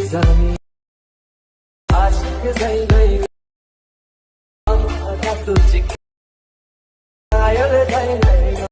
जानी आशिक जाई गई आता तुझी कायल जाई गई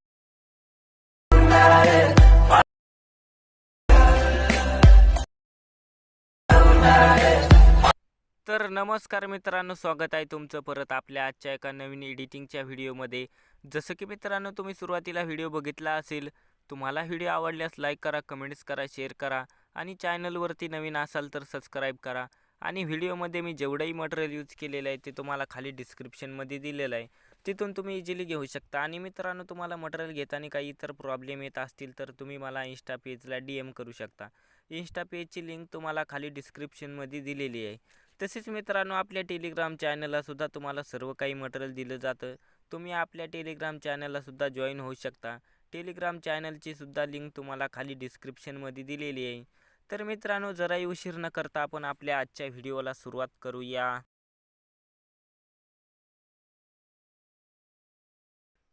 तर नमस्कार मित्रांनो, स्वागत आहे तुमचं परत आपल्या आजच्या एका नवीन एडिटिंगच्या व्हिडिओमध्ये. जसं की मित्रांनो, तुम्ही सुरुवातीला व्हिडिओ बघितला असेल. तुम्हाला व्हिडिओ आवडल्यास लाईक करा, कमेंट्स करा, शेअर करा आणि चॅनलवरती नवीन असाल तर सबस्क्राईब करा. आणि व्हिडिओमध्ये मी जेवढंही मटेरियल यूज केलेलं आहे ते तुम्हाला खाली डिस्क्रिप्शनमध्ये दिलेलं आहे, तिथून तुम्ही इझिली घेऊ शकता. आणि मित्रांनो, तुम्हाला मटेरियल घेताना काही इतर प्रॉब्लेम येत असतील तर तुम्ही मला इंस्टा पेजला DM करू शकता. इंस्टा पेजची लिंक तुम्हाला खाली डिस्क्रिप्शनमध्ये दिलेली आहे. तसेच मित्रांनो, आपल्या टेलिग्राम चॅनलला सुद्धा तुम्हाला सर्व काही मटेरियल दिलं जातं. तुम्ही आपल्या टेलिग्राम चॅनलला सुद्धा जॉईन होऊ शकता. टेलिग्राम चॅनलची सुद्धा लिंक तुम्हाला खाली डिस्क्रिप्शनमध्ये दिलेली आहे. तर मित्रांनो, जराही उशीर न करता आपण आपल्या आजच्या व्हिडिओला सुरुवात करूया.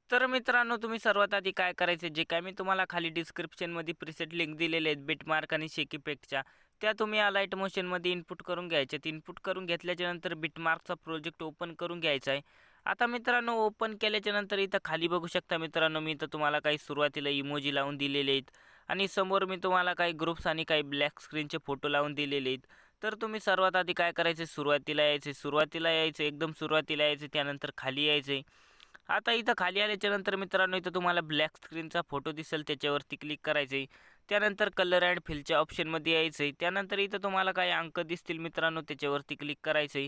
तर मित्रांनो, तुम्ही सर्वात आधी काय करायचे, जे काय मी तुम्हाला खाली डिस्क्रिप्शनमध्ये प्रीसेट लिंक दिलेले आहेत बिटमार्क आणि शेकी पेकच्या, त्या तुम्ही लाईट मोशनमध्ये इनपुट करून घ्यायचे. इनपुट करून घेतल्याच्या नंतर बिटमार्कचा प्रोजेक्ट ओपन करून घ्यायचा आहे. आता मित्रांनो, ओपन केल्याच्या नंतर इथं खाली बघू शकता मित्रांनो, मी इथं तुम्हाला काही सुरुवातीला इमोजी लावून दिलेले आहेत आणि समोर मी तुम्हाला काही ग्रुप्स आणि काही ब्लॅक स्क्रीनचे फोटो लावून दिलेले आहेत. तर तुम्ही सर्वात आधी काय करायचे, सुरुवातीला यायचे, एकदम सुरुवातीला यायचे, त्यानंतर खाली यायचे. आता इथं खाली आल्याच्या नंतर मित्रांनो, इथं तुम्हाला ब्लॅक स्क्रीनचा फोटो दिसेल, त्याच्यावरती क्लिक करायचे. त्यानंतर कलर अँड फिलच्या ऑप्शनमध्ये यायचं आहे. त्यानंतर इथं तुम्हाला काही अंक दिसतील मित्रांनो, त्याच्यावरती क्लिक करायचं आहे.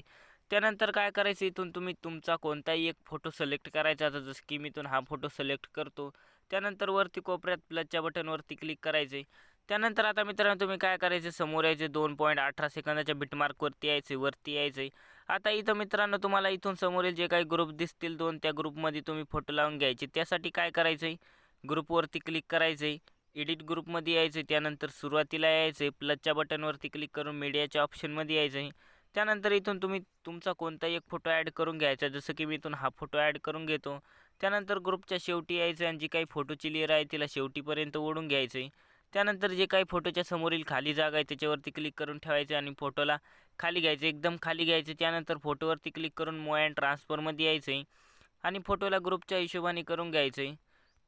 त्यानंतर काय करायचं, इथून तुम्ही तुमचा कोणताही एक फोटो सिलेक्ट करायचा. आता जसं की मी इथून हा फोटो सिलेक्ट करतो. त्यानंतर वरती कोपऱ्यात प्लसच्या बटनवरती क्लिक करायचे. त्यानंतर आता मित्रांनो, तुम्ही काय करायचे, समोर यायचे, 2.18 सेकंदाच्या बिटमार्कवरती यायचे, वरती यायचे. आता इथं मित्रांनो, तुम्हाला इथून समोरील जे काही ग्रुप दिसतील दोन, त्या ग्रुपमध्ये तुम्ही फोटो लावून घ्यायचे. त्यासाठी काय करायचं आहे, ग्रुपवरती क्लिक करायचं आहे, एडिट ग्रुपमध्ये यायचं आहे. त्यानंतर सुरुवातीला यायचं आहे, प्लसच्या बटनवरती क्लिक करून मीडियाच्या ऑप्शनमध्ये यायचं आहे. त्यानंतर इथून तुम्ही तुमचा कोणताही एक फोटो ॲड करून घ्यायचा. जसं की मी इथून हा फोटो ॲड करून घेतो. त्यानंतर ग्रुपच्या शेवटी यायचं आणि जी काही फोटोची लेयर आहे तिला शेवटीपर्यंत ओढून घ्यायचं आहे. त्यानंतर जे काही फोटोच्या समोरील खाली जागा आहे त्याच्यावरती क्लिक करून ठेवायचे आणि फोटोला खाली घ्यायचं, एकदम खाली घ्यायचं. त्यानंतर फोटोवरती क्लिक करून मूव अँड ट्रान्सफरमध्ये यायचं आहे आणि फोटोला ग्रुपच्या हिशोबाने करून घ्यायचं आहे.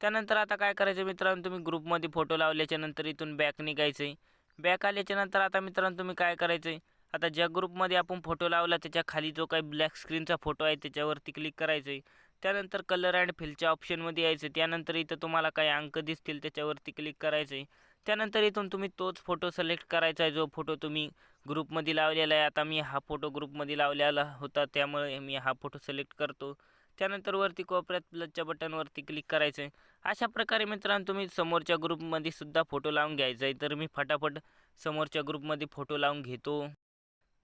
त्यानंतर आता काय करायचं मित्रांनो, तुम्ही ग्रुपमध्ये फोटो लावल्याच्या नंतर इथून बॅक निघायचं आहे. बॅक आल्याच्या नंतर आता मित्रांनो, तुम्ही काय करायचं आहे, आता ज्या ग्रुपमध्ये आपण फोटो लावला त्याच्या खाली जो काही ब्लॅक स्क्रीनचा फोटो आहे त्याच्यावरती क्लिक करायचं आहे. त्यानंतर कलर अँड फिलच्या ऑप्शनमध्ये यायचं. त्यानंतर इथं तुम्हाला काही अंक दिसतील, त्याच्यावरती क्लिक करायचं आहे. त्यानंतर इथून तुम्ही तोच फोटो सिलेक्ट करायचा आहे जो फोटो तुम्ही ग्रुपमध्ये लावलेला आहे. आता मी हा फोटो ग्रुपमध्ये लावलेला होता, त्यामुळे मी हा फोटो सिलेक्ट करतो. त्यानंतर वरती कोपऱ्यात प्लसच्या बटनवरती क्लिक करायचं आहे. अशा प्रकारे मित्रांनो, तुम्ही समोरच्या ग्रुपमध्ये सुद्धा फोटो लावून घ्यायचा आहे. तर मी फटाफट समोरच्या ग्रुपमध्ये फोटो लावून घेतो.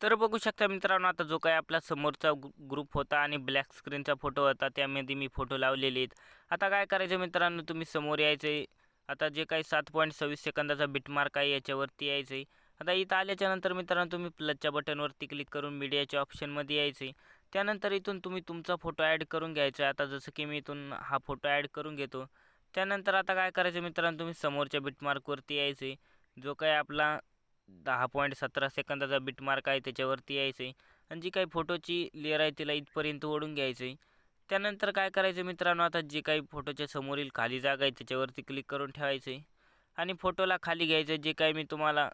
तर बघू शकता मित्रांनो, आता जो काही आपला समोरचा ग्रुप होता आणि ब्लॅक स्क्रीनचा फोटो होता त्यामध्ये मी फोटो लावलेले आहेत. आता काय करायचं मित्रांनो, तुम्ही समोर यायचं. आता जे काही 7.26 सेकंदाचा बिटमार्क आहे याच्यावरती यायचं आहे. आता इथं आल्याच्यानंतर मित्रांनो, तुम्ही प्लसच्या बटनवरती क्लिक करून मीडियाच्या ऑप्शनमध्ये यायचं आहे. त्यानंतर इथून तुम्ही तुमचा फोटो ॲड करून घ्यायचा. आता जसं की मी इथून हा फोटो ॲड करून घेतो. त्यानंतर आता काय करायचं मित्रांनो, तुम्ही समोरच्या बिटमार्कवरती यायचं आहे. जो काही आपला 10.17 सेकंदाचा बिटमार्क आहे त्याच्यावरती यायचं आहे आणि जी काही फोटोची लेअर आहे तिला इथपर्यंत ओढून घ्यायचं आहे. त्यानंतर काय करायचं मित्रांनो, आता जे काही फोटोच्या समोरील खाली जागा आहे त्याच्यावरती क्लिक करून ठेवायचं आहे आणि फोटोला खाली घ्यायचं. जे काही मी तुम्हाला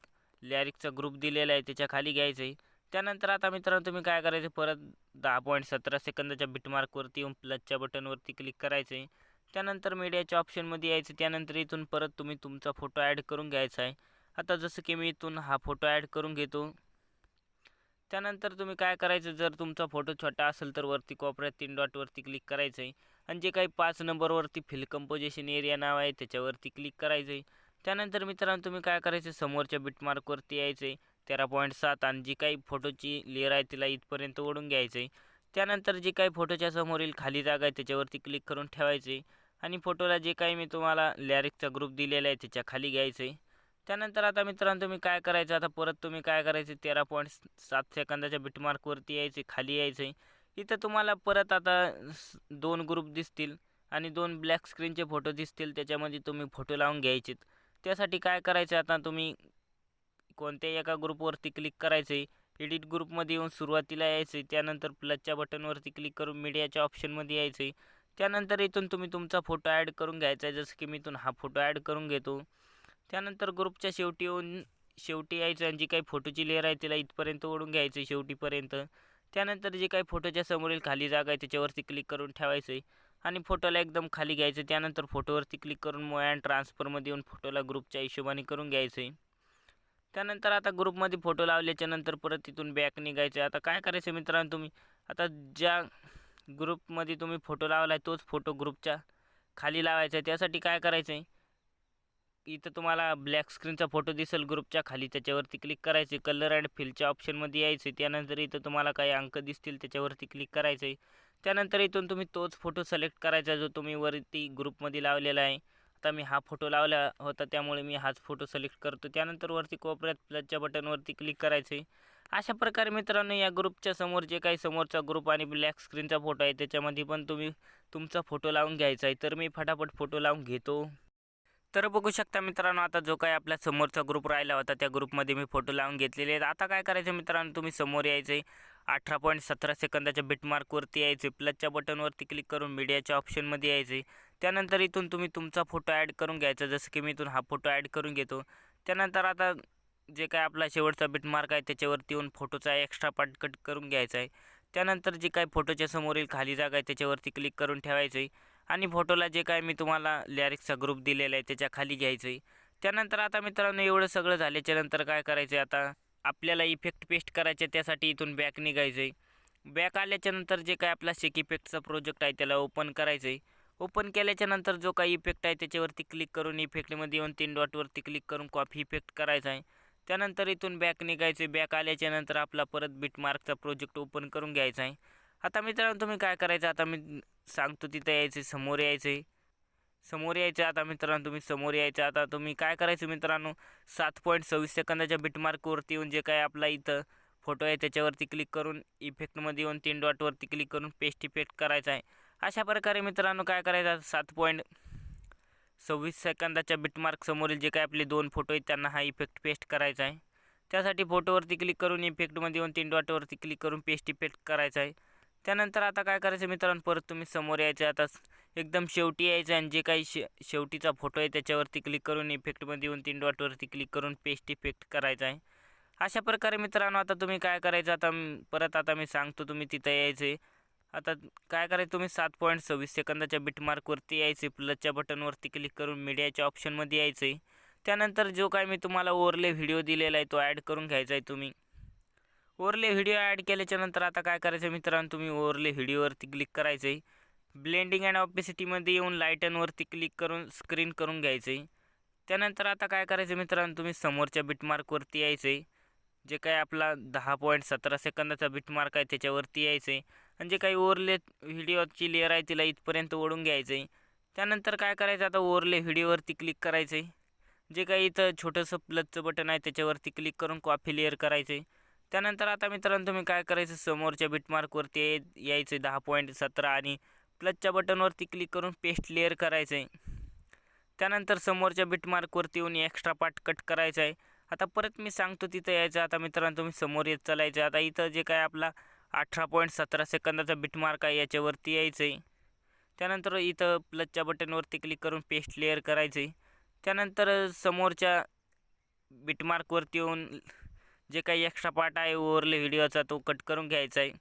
लॅरिकचा ग्रुप दिलेला आहे त्याच्या खाली घ्यायचं आहे. त्यानंतर आता मित्रांनो, तुम्ही काय करायचं, परत 10.17 सेकंदाच्या बिटमार्कवरती येऊन प्लसच्या बटनवरती क्लिक करायचं आहे. त्यानंतर मीडियाच्या ऑप्शनमध्ये यायचं. त्यानंतर इथून परत तुम्ही तुमचा फोटो ॲड करून घ्यायचा आहे. आता जसं की मी इथून हा फोटो ॲड करून घेतो. त्यानंतर तुम्ही काय करायचं, जर तुमचा फोटो छोटा असेल तर वरती कोपऱ्यात 3 डॉटवरती क्लिक करायचं आहे आणि जे काही 5 नंबरवरती फिल कंपोजिशन एरिया नाव आहे त्याच्यावरती क्लिक करायचं आहे. त्यानंतर मित्रांनो, तुम्ही काय करायचं, समोरच्या बिटमार्कवरती यायचं आहे, 13.7 आणि जी काही फोटोची लेअर आहे तिला इथपर्यंत ओढून घ्यायचं आहे. त्यानंतर जे काही फोटोच्या समोरील खाली जागा आहे त्याच्यावरती क्लिक करून ठेवायचं आहे आणि फोटोला जे काही मी तुम्हाला लॅरिकचा ग्रुप दिलेला आहे त्याच्या खाली घ्यायचं आहे. त्यानंतर आता मित्रांनो, तुम्ही काय करायचं, आता परत तुम्ही काय करायचं, 13.7 सेकंदाच्या बिटमार्कवरती यायचे, खाली यायचं आहे. इथं तुम्हाला परत आता 2 ग्रुप दिसतील आणि 2 ब्लॅक स्क्रीनचे फोटो दिसतील, त्याच्यामध्ये तुम्ही फोटो लावून घ्यायचेत. त्यासाठी काय करायचं, आता तुम्ही कोणत्याही एका ग्रुपवरती क्लिक करायचं आहे. एडिट ग्रुपमध्ये येऊन सुरुवातीला यायचं आहे. त्यानंतर प्लसच्या बटनवरती क्लिक करून मीडियाच्या ऑप्शनमध्ये यायचं आहे. त्यानंतर इथून तुम्ही तुमचा फोटो ॲड करून घ्यायचा आहे. जसं की मी इथून हा फोटो ॲड करून घेतो. त्यानंतर ग्रुपच्या शेवटी येऊन शेवटी यायचं आणि जी काही फोटोची लेअर आहे तिला इथपर्यंत ओढून घ्यायचं आहे शेवटीपर्यंत. त्यानंतर जे काही फोटोच्या समोरील खाली जागा आहे त्याच्यावरती क्लिक करून ठेवायचं आहे आणि फोटोला एकदम खाली घ्यायचं. त्यानंतर फोटोवरती क्लिक करून मूव अँड ट्रान्सफरमध्ये येऊन फोटोला ग्रुपच्या हिशोबाने करून घ्यायचं आहे. त्यानंतर आता ग्रुपमध्ये फोटो लावल्याच्या नंतर परत तिथून बॅक निघायचं आहे. आता काय करायचं मित्रांनो, तुम्ही आता ज्या ग्रुपमध्ये तुम्ही फोटो लावला आहे तोच फोटो ग्रुपच्या खाली लावायचा आहे. त्यासाठी काय करायचं आहे, इथं तुम्हाला ब्लॅक स्क्रीनचा फोटो दिसेल ग्रुपच्या खाली, त्याच्यावरती क्लिक करायचे. कलर अँड फिलच्या ऑप्शनमध्ये यायचे. त्यानंतर इथं तुम्हाला काही अंक दिसतील त्याच्यावरती क्लिक करायचं आहे. त्यानंतर इथून तुम्ही तोच फोटो सिलेक्ट करायचा जो तुम्ही वरती ग्रुपमध्ये लावलेला आहे. आता मी हा फोटो लावला होता त्यामुळे मी हाच फोटो सिलेक्ट करतो. त्यानंतर वरती कोपऱ्यात प्लसच्या बटनवरती क्लिक करायचं आहे. अशा प्रकारे मित्रांनो या ग्रुपच्या समोर जे काही समोरचा ग्रुप आणि ब्लॅक स्क्रीनचा फोटो आहे त्याच्यामध्ये पण तुम्ही तुमचा फोटो लावून घ्यायचा आहे. तर मी फटाफट फोटो लावून घेतो. तर बघू शकता मित्रांनो, आता जो काही आपल्या समोरचा ग्रुप राहिला होता त्या ग्रुपमध्ये मी फोटो लावून घेतलेले आहेत. आता काय करायचं मित्रांनो, तुम्ही समोर यायचं आहे. 18.17 सेकंदाच्या बिटमार्कवरती यायचे. प्लसच्या बटनवरती क्लिक करून मीडियाच्या ऑप्शनमध्ये यायचे. त्यानंतर इथून तुम्ही तुमचा फोटो ॲड करून घ्यायचा. जसं की मी इथून हा फोटो ॲड करून घेतो. त्यानंतर आता जे काय आपला शेवटचा बिटमार्क आहे त्याच्यावरती येऊन फोटोचा एक्स्ट्रा पार्ट कट करून घ्यायचा आहे. त्यानंतर जे काही फोटोच्या समोरील खाली जागा आहे त्याच्यावरती क्लिक करून ठेवायचं आहे आणि फोटोला जे काय मी तुम्हाला लिरिक्सचा ग्रुप दिलेला आहे त्याच्या खाली घ्यायचं आहे. त्यानंतर आता मित्रांनो एवढं सगळं झाल्याच्यानंतर काय करायचं आहे, आता आपल्याला इफेक्ट पेस्ट करायचे. त्यासाठी इथून बॅक निघायचं आहे. बॅक आल्याच्यानंतर जे काय आपला शेक इफेक्टचा प्रोजेक्ट आहे त्याला ओपन करायचं आहे. ओपन केल्याच्यानंतर जो काही इफेक्ट आहे त्याच्यावरती क्लिक करून इफेक्टमध्ये येऊन 3 डॉटवरती क्लिक करून कॉपी इफेक्ट करायचा आहे. त्यानंतर इथून बॅक निघायचे. बॅक आल्याच्यानंतर आपला परत बिटमार्कचा प्रोजेक्ट ओपन करून घ्यायचा आहे. आता मित्रांनो तुम्ही काय करायचं, आता मी सांगतो तिथं यायचं, समोर यायचं. समोर यायचं. आता मित्रांनो तुम्ही समोर यायचं. आता तुम्ही काय करायचं मित्रांनो, 7.26 सेकंदाच्या बिटमार्कवरती येऊन जे काय आपला इथं फोटो आहे त्याच्यावरती क्लिक करून इफेक्टमध्ये येऊन 3 डॉटवरती क्लिक करून पेस्ट इफेक्ट करायचा आहे. अशा प्रकारे मित्रांनो काय करायचं, 7.26 सेकंदाच्या बिटमार्क समोरील जे काय आपले 2 फोटो आहेत त्यांना हा इफेक्ट पेस्ट करायचा आहे. त्यासाठी फोटोवरती क्लिक करून इफेक्टमध्ये येऊन 3 डॉटवरती क्लिक करून पेस्ट इफेक्ट करायचा आहे. त्यानंतर आता काय करायचं मित्रांनो, परत तुम्ही समोर यायचं. आता एकदम शेवटी यायचं आणि जे काही शेवटीचा फोटो आहे त्याच्यावरती क्लिक करून इफेक्टमध्ये येऊन 3 डॉटवरती क्लिक करून पेस्ट इफेक्ट करायचा आहे. अशा प्रकारे मित्रांनो आता तुम्ही काय करायचं, आता परत आता मी सांगतो तुम्ही तिथं यायचे. आता काय करायचं, तुम्ही 7.26 सेकंदाच्या बिटमार्कवरती यायचे. प्लसच्या बटनवरती क्लिक करून मीडियाच्या ऑप्शनमध्ये यायचं. त्यानंतर जो काय मी तुम्हाला ओव्हरले व्हिडिओ दिलेला आहे तो ॲड करून घ्यायचा आहे. तुम्ही ओव्हरले व्हिडिओ ॲड केल्याच्यानंतर आता काय करायचं मित्रांनो, तुम्ही ओव्हरले व्हिडिओवरती क्लिक करायचं आहे. ब्लेंडिंग अँड ऑपेसिटीमध्ये येऊन लाईटनवरती क्लिक करून स्क्रीन करून घ्यायचं आहे. त्यानंतर आता काय करायचं मित्रांनो, तुम्ही समोरच्या बिटमार्कवरती यायचं आहे. जे काही आपला 10.17 सेकंदाचा बिटमार्क आहे त्याच्यावरती यायचं आहे आणि जे काही ओव्हरले व्हिडिओची लेअर आहे तिला इथपर्यंत ओढून घ्यायचं आहे. त्यानंतर काय करायचं, आता ओव्हरले व्हिडिओवरती क्लिक करायचं आहे. जे काही इथं छोटंसं प्लसचं बटन आहे त्याच्यावरती क्लिक करून कॉपी लेअर करायचं आहे. त्यानंतर आता मित्रांनो तुम्ही काय करायचं, समोरच्या बिटमार्कवरती यायचं 10.17 आणि प्लसच्या बटनवरती क्लिक करून पेस्ट लेअर करायचं आहे. त्यानंतर समोरच्या बिटमार्कवरती येऊन एक्स्ट्रा पार्ट कट करायचा आहे. आता परत मी सांगतो तिथं यायचं. आता मित्रांनो तुम्ही समोर येत चालायचं. आता इथं जे काय आपला 18.17 सेकंदाचा बिटमार्क आहे याच्यावरती यायचं आहे. त्यानंतर इथं प्लसच्या बटनवरती क्लिक करून पेस्ट लेअर करायचं आहे. त्यानंतर समोरच्या बिटमार्कवरती येऊन जे काही एक्स्ट्रा पार्ट आहे ओव्हरले व्हिडिओचा तो कट करून घ्यायचा आहे.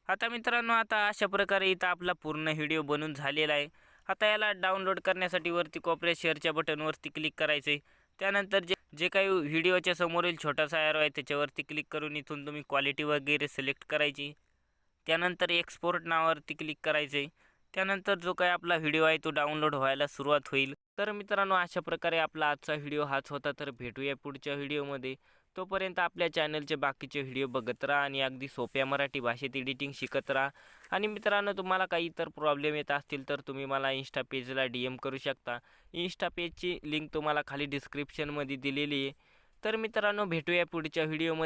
आता मित्रांनो आता अशा प्रकारे इथं आपला पूर्ण व्हिडिओ बनून झालेला आहे. आता याला डाउनलोड करण्यासाठी वरती कोपऱ्यात शेअरच्या बटनवरती क्लिक करायचं आहे. त्यानंतर जे काही व्हिडिओच्या समोरील छोटासा ॲरो आहे त्याच्यावरती क्लिक करून इथून तुम्ही क्वालिटी वगैरे सिलेक्ट करायची. त्यानंतर एक्सपोर्ट नावावरती क्लिक करायचं आहे. त्यानंतर जो काही आपला व्हिडिओ आहे तो डाउनलोड व्हायला सुरुवात होईल. तर मित्रांनो अशा प्रकारे आपला आजचा व्हिडिओ हाच होता. तर भेटूया पुढच्या व्हिडिओमध्ये. तोपर्यंत आपल्या चॅनलचे बाकीचे व्हिडिओ बघत राहा आणि अगदी सोप्या मराठी भाषेत एडिटिंग शिकत राहा. आणि मित्रांनो तुम्हाला काही इतर प्रॉब्लेम येत असतील तर तुम्ही मला इंस्टा पेजला DM करू शकता. इंस्टा पेजची लिंक तुम्हाला खाली डिस्क्रिप्शनमध्ये दिलेली आहे. तर मित्रांनो भेटूया पुढच्या व्हिडिओमध्ये.